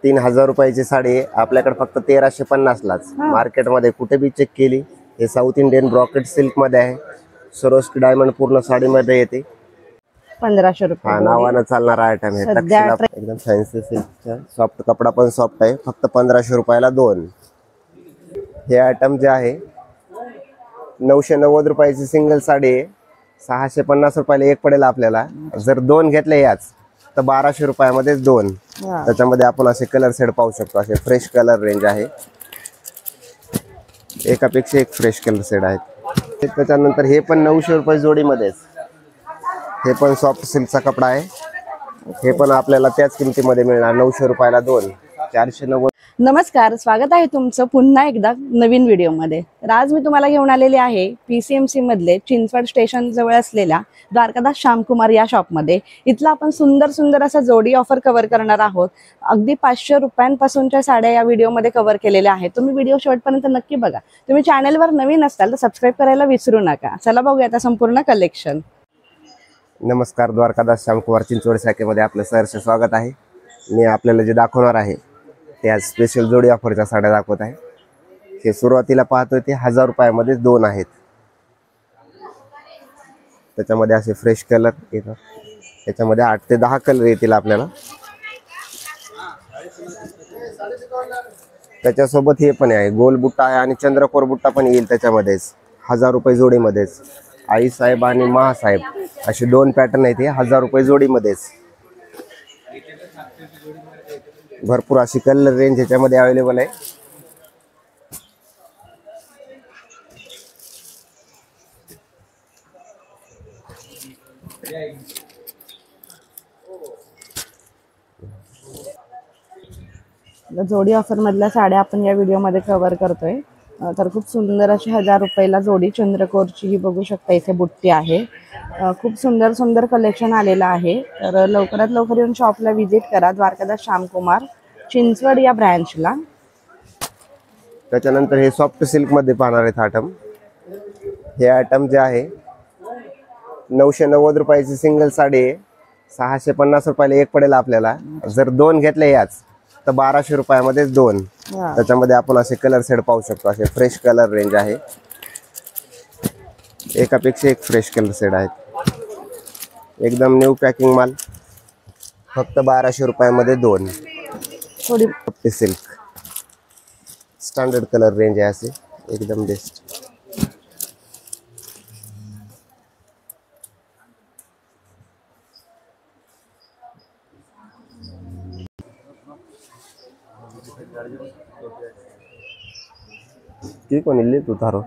3000 रुपयाची साडी आहे आपल्याकडे फक्त 1350 लाच. मार्केटमध्ये कुठे बी चेक केली हे साऊथ इंडियन ब्रॉकेट सिल्क मध्ये आहे. सरोस्की डायमंड पूर्ण साडीमध्ये येते. 1500 रुपये. हा नावानं चालणारा आयटम आहे. एकदम फॅन्सी सिल्कचा सॉफ्ट कपडा पण सॉफ्ट आहे. फक्त 1500 रुपयाला 2. हे आयटम जे आहे 990 रुपयाची सिंगल साडी आहे. 650 रुपयाला एक पडेल आपल्याला. जर 2 घेतले याच तर 1200 रुपयामध्ये 2. त्याच्यामध्ये आपण असे कलर सेट पाहू शकतो. असे फ्रेश कलर रेंज आहे. एकापेक्षा एक फ्रेश कलर सेट आहेत. त्याच्यानंतर हे पण 900 रुपये जोडीमध्येच. हे पण सॉफ्ट सिल्कचा कपडा आहे. हे पण आपल्याला त्याच किमतीमध्ये मिळणार. 900 रुपयाला 2. 490. नमस्कार, स्वागत आहे तुमचं पुन्हा एकदा नवीन व्हिडिओमध्ये. तर आज मी तुम्हाला घेऊन आलेले आहे PCMC मधले चिंचवड स्टेशन जवळ असलेल्या द्वारकादास श्यामकुमार या शॉपमध्ये. इथला आपण सुंदर असा जोडी ऑफर कव्हर करणार आहोत. अगदी 500 रुपयांपासूनच्या साड्या या व्हिडिओमध्ये कव्हर केलेल्या आहेत. तुम्ही व्हिडिओ शेवटपर्यंत नक्की बघा. तुम्ही चॅनलवर नवीन असाल तर सबस्क्राईब करायला विसरू नका. चला बघूया आता संपूर्ण कलेक्शन. नमस्कार, द्वारकादास श्यामकुमार चिंचवड शाखेमध्ये आपलं सहर्ष स्वागत आहे. मी आपल्याला जे दाखवणार आहे ते आज स्पेशल जोडी ऑफरच्या साड्या दाखवत आहे. हे सुरुवातीला पाहतोय ते 1000 रुपयामध्ये 2 आहेत. त्याच्यामध्ये असे फ्रेश कलर येतात. त्याच्यामध्ये 8 ते 10 कलर येतील आपल्याला. त्याच्यासोबत हे पण आहे गोल बुट्टा आहे आणि चंद्रकोर बुट्टा पण येईल त्याच्यामध्येच. 1000 रुपये जोडीमध्येच. आई साहेब आणि महासाहेब असे 2 पॅटर्न आहेत. हे 1000 रुपये जोडीमध्येच. भरपूर अशी कलर रेंज ह्याच्यामध्ये अवेलेबल आहे. जोडी ऑफर मधल्या साड्या आपण या व्हिडिओमध्ये कव्हर करतोय. तर खूप सुंदर अशी 1000 रुपयाला जोडी चंद्रकोरची ही बघू शकता. इथे बुट्टी आहे. खूप सुंदर कलेक्शन आलेलं आहे. तर लवकरात लवकर येऊन शॉपला व्हिजिट करा. द्वारकादास श्यामकुमार चिंचवड या ब्रँचला. त्याच्यानंतर हे सॉफ्ट सिल्क मध्ये पाहणार आहेत आयटम. हे आयटम जे आहे 990 रुपयाची सिंगल साडी आहे. 650 रुपयाला एक पडेल आपल्याला. जर 2 घेतले याच तर 1200 रुपयामध्ये 2. त्याच्यामध्ये आपण असे कलर सेट पाहू शकतो. असे फ्रेश कलर रेंज आहे. एकापेक्षा एक फ्रेश कलर सेट आहेत. एकदम न्यू पॅकिंग माल. फक्त 1200 रुपयामध्ये 2. थोडी सिल्क स्टँडर्ड कलर रेंज आहे. असे एकदम बेस्ट. तू थारो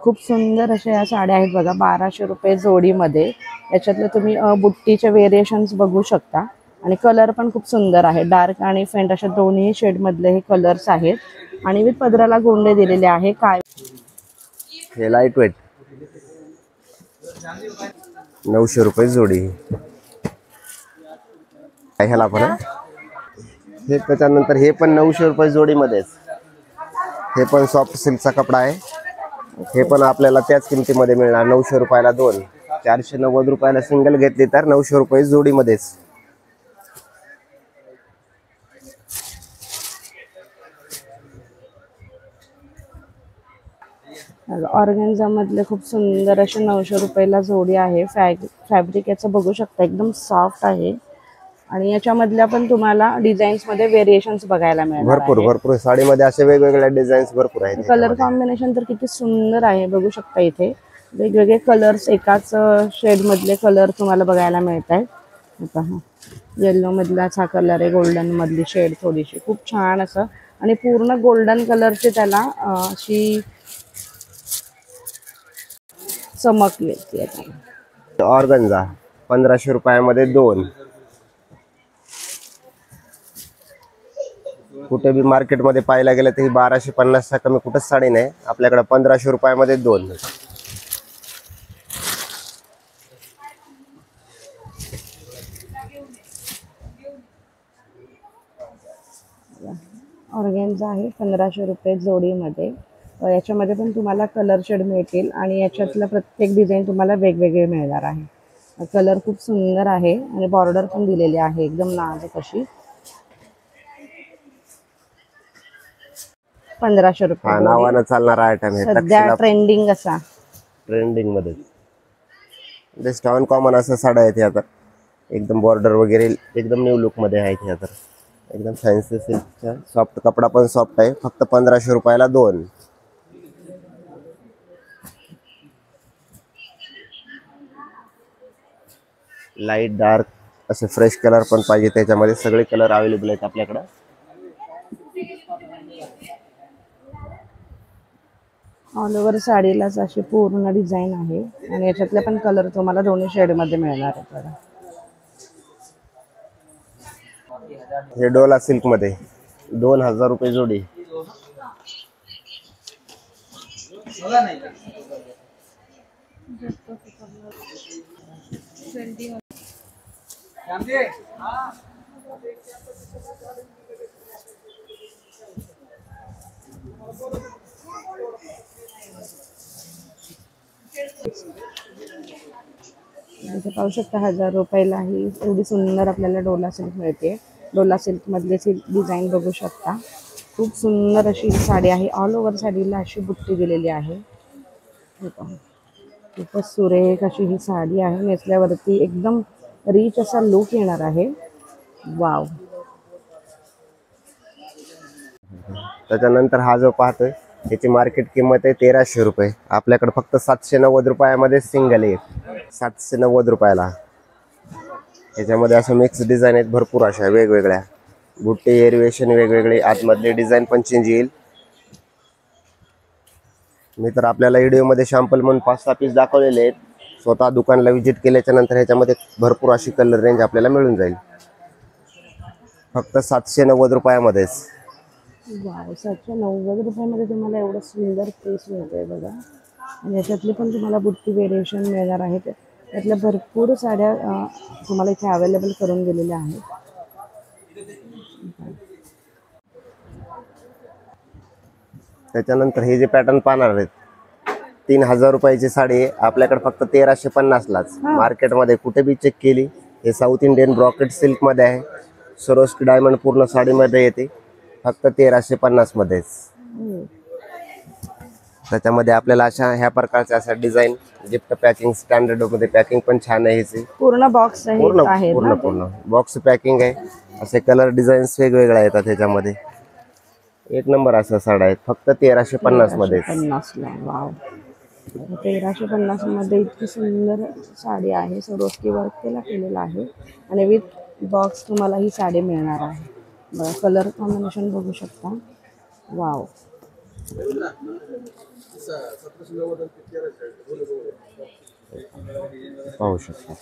खूप सुंदर अशा या साड्या आहेत बघा. 1200 रुपये जोडीमध्ये. याच्यातले तुम्ही बुट्टीचे व्हेरिएशन्स बघू शकता. आणि कलर पण खूप सुंदर आहे. डार्क आणि फेंट अशा दोन्ही शेड मधले हे कलर्स आहेत. आणि विथ पदराला गोंडे दिलेले आहे. काय हे लाईट वेट 900 रुपये जोडी. ह्याला पण हे. त्याच्यानंतर हे पण 900 रुपये जोडीमध्येच. हे पण सॉफ्ट सिल्कचा कपडा आहे. हे पण आपल्याला त्याच किमतीमध्ये मिळणार. 900 रुपयाला 2. 490 रुपयाला सिंगल घेतली तर 900 रुपये जोडीमध्येच. ऑर्गेन्झा मधले खूप सुंदर असे 900 रुपयाला जोडी आहे. फॅब्रिक याचं बघू शकता एकदम सॉफ्ट आहे. आणि याच्यामधल्या पण तुम्हाला डिझाईन्स मध्ये व्हेरिएशन्स बघायला मिळणार. भरपूर साडीमध्ये असे वेगवेगळ्या डिझाईन्स भरपूर आहेत. कलर कॉम्बिनेशन तर किती सुंदर आहे बघू शकता. इथे वेगवेगळे कलर्स एकाच शेड मधले कलर तुम्हाला बघायला मिळत आहेत. येलो मधलाच हा कलर आहे. गोल्डन मधली शेड थोडीशी खूप छान असं. आणि पूर्ण गोल्डन कलरची त्याला अशी चमक येते. ऑर्गेन्झा 1500 रुपयामध्ये 2. कुठे बी मार्केटमध्ये पाहायला गेलं तर ही 1250च्या कमी कुठंच साडी नाही. आपल्याकडे 1500 रुपयामध्ये 2. ऑर्गेन्झा आहे 1500 रुपये जोडीमध्ये. याच्यामध्ये पण तुम्हाला कलर शेड मिळतील. आणि याच्यातलं प्रत्येक डिझाईन तुम्हाला वेगवेगळे मिळणार आहे. कलर खूप सुंदर आहे आणि बॉर्डर पण दिलेली आहे एकदम नाजूक अशी. 1500 हा रुपये जोडी. नावानं चालणारा आयटम आहे. सध्या ट्रेंडिंग असा ट्रेंडिंग मध्ये बेस्ट ऑन कॉमन असं साड्या आहेत ह्या. तर एकदम बॉर्डर वगैरे एकदम न्यू लुक मध्ये आहेत ह्या. तर एकदम फॅन्सी सिल्कच्या सॉफ्ट, कपडा पण सॉफ्ट आहे. फक्त 1500 रुपयाला 2. लाईट डार्क असे फ्रेश कलर पण पाहिजे त्याच्यामध्ये, सगळे कलर अवेलेबल आहेत आपल्याकडे. ऑल ओव्हर साडीलाच अशी पूर्ण डिझाईन आहे आणि याच्यातले पण कलर तुम्हाला दोन्ही शेड मध्ये मिळणार आहे. बघा हे डोला सिल्क मध्ये 2000 रुपये जोडी. इथे पाहू शकता 1000 रुपयाला ही एवढी सुंदर आपल्याला डोला सिल्क मिळते. डोला सिल्क मधले सिल्क डिझाईन बघू शकता. खूप सुंदर अशी ही साडी आहे. ऑल ओव्हर साडीला अशी बुट्टी दिलेली आहे. हे पहा खूपच सुरेख अशी ही साडी आहे. नेसल्यावरती एकदम रिच असा लुक येणार आहे. वाव. त्याच्यानंतर हा जो पाहतोय त्याची मार्केट किंमत आहे 1300 रुपये. आपल्याकडे फक्त 790 रुपयामध्ये सिंगल आहे. 790 रुपयाला. याच्यामध्ये असं मिक्स डिझाईन आहेत भरपूर अशा वेगवेगळ्या. बुट्टी एरिवेशन वेगवेगळे, आतमधले डिझाईन पण चेंज येईल. मी तर आपल्याला व्हिडिओमध्ये शॅम्पल म्हणून 5-6 पीस दाखवलेले आहेत. स्वतः दुकानला व्हिजिट केल्याच्या नंतर ह्याच्यामध्ये भरपूर अशी कलर रेंज आपल्याला मिळून जाईल. फक्त 790 रुपयामध्येच. वाव. 790 रुपयामध्ये तुम्हाला एवढं सुंदर पीस मिळतंय बघा. आणि याच्यातली पण तुम्हाला बुट्टी व्हेरिएशन मिळणार आहे. त्यातल्या भरपूर साड्या तुम्हाला इथे अवेलेबल करून दिलेल्या आहेत. त्याच्यानंतर हे जे पॅटर्न पाहणार आहेत 3000 रुपयाची साडी आहे. आपल्याकडे फक्त 1350लाच. मार्केटमध्ये कुठे बी चेक केली हे साऊथ इंडियन ब्रॉकेट सिल्क मध्ये आहे. सरोस्की डायमंड पूर्ण साडीमध्ये येते. फक्त 1350 मध्येच. त्याच्यामध्ये आपल्याला अशा ह्या प्रकारच्या अशा डिझाईन, गिफ्ट पॅकिंग स्टँडर्ड मध्ये पॅकिंग पण छान आहे. ह्याची पूर्ण बॉक्स आहे पूर्ण पूर्ण बॉक्स पॅकिंग आहे. असे कलर डिझाईन्स वेगवेगळ्या येतात त्याच्यामध्ये. एक नंबर असं साड्या आहेत. फक्त 1350 मध्ये. 1350 मध्ये इतकी सुंदर साडी आहे. सरोस्की वर्क केलेला आहे आणि विथ बॉक्स तुम्हाला ही साडी मिळणार आहे. बघा कलर कॉम्बिनेशन बघू शकता. वाव. पाहू शकता.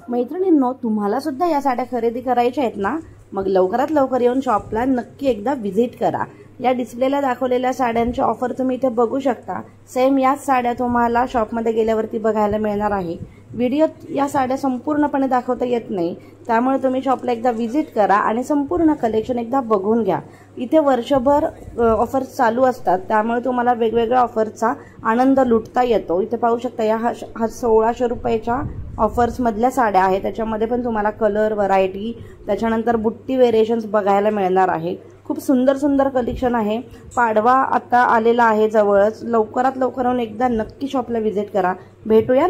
मैत्रिणींनो, तुम्हाला सुद्धा या साड्या खरेदी करायच्या आहेत ना? मग लवकरात लवकर येऊन शॉपला नक्की एकदा व्हिजिट करा. या डिस्प्लेला दाखवलेल्या साड्यांची ऑफर तुम्ही इथे बघू शकता. सेम याच साड्या तुम्हाला शॉपमध्ये गेल्यावरती बघायला मिळणार आहे. व्हिडिओत या साड्या संपूर्णपणे दाखवता येत नाही, त्यामुळे तुम्ही शॉपला एकदा व्हिजिट करा आणि संपूर्ण कलेक्शन एकदा बघून घ्या. इथे वर्षभर ऑफर्स चालू असतात, त्यामुळे तुम्हाला वेगवेगळ्या ऑफरचा आनंद लुटता येतो. इथे पाहू शकता या 1600 रुपयाच्या ऑफर्स मधल्या साड्या आहेत. त्याच्यामध्ये पण तुम्हाला कलर व्हरायटी, त्याच्यानंतर बुट्टी व्हेरिएशन्स बघायला मिळणार आहे. खूप सुंदर सुंदर कलेक्शन आहे. पाडवा आता आलेला आहे जवळच. लवकरात लवकर एकदा नक्की शॉपला व्हिजिट करा. भेटूया